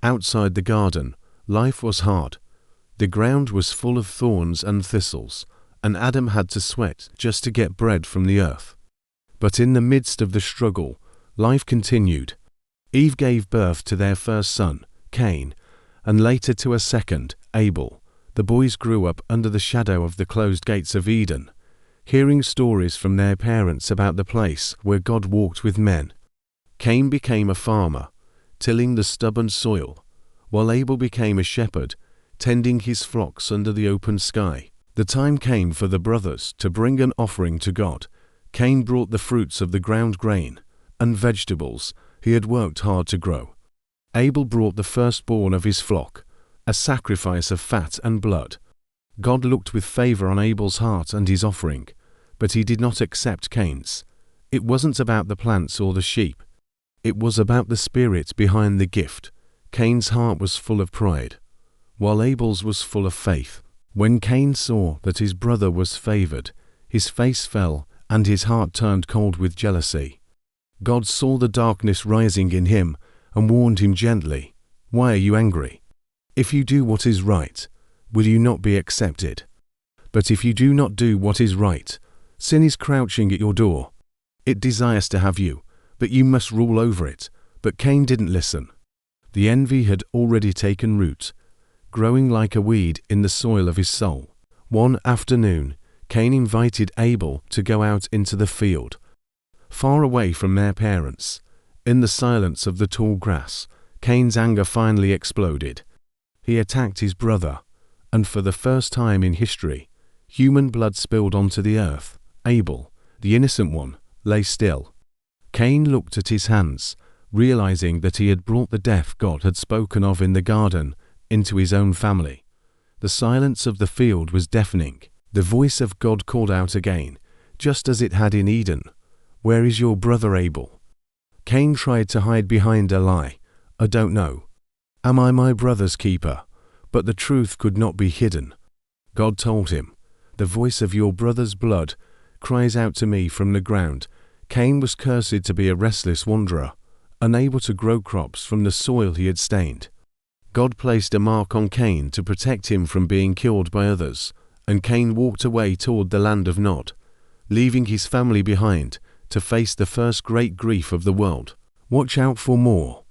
Outside the garden, life was hard. The ground was full of thorns and thistles, and Adam had to sweat just to get bread from the earth. But in the midst of the struggle, life continued. Eve gave birth to their first son, Cain, and later to a second, Abel. The boys grew up under the shadow of the closed gates of Eden, hearing stories from their parents about the place where God walked with men. Cain became a farmer, tilling the stubborn soil, while Abel became a shepherd, tending his flocks under the open sky. The time came for the brothers to bring an offering to God. Cain brought the fruits of the ground grain and vegetables he had worked hard to grow. Abel brought the firstborn of his flock, a sacrifice of fat and blood. God looked with favor on Abel's heart and his offering, but he did not accept Cain's. It wasn't about the plants or the sheep. It was about the spirit behind the gift. Cain's heart was full of pride, while Abel's was full of faith. When Cain saw that his brother was favored, his face fell and his heart turned cold with jealousy. God saw the darkness rising in him and warned him gently, "Why are you angry? If you do what is right, will you not be accepted? But if you do not do what is right, sin is crouching at your door. It desires to have you, but you must rule over it." But Cain didn't listen. The envy had already taken root, growing like a weed in the soil of his soul. One afternoon, Cain invited Abel to go out into the field. Far away from their parents, in the silence of the tall grass, Cain's anger finally exploded. He attacked his brother, and for the first time in history, human blood spilled onto the earth. Abel, the innocent one, lay still. Cain looked at his hands, realizing that he had brought the death God had spoken of in the garden into his own family. The silence of the field was deafening. The voice of God called out again, just as it had in Eden, "Where is your brother Abel?" Cain tried to hide behind a lie. "I don't know. Am I my brother's keeper?" But the truth could not be hidden. God told him, "The voice of your brother's blood cries out to me from the ground." Cain was cursed to be a restless wanderer, unable to grow crops from the soil he had stained. God placed a mark on Cain to protect him from being killed by others, and Cain walked away toward the land of Nod, leaving his family behind to face the first great grief of the world. Watch out for more.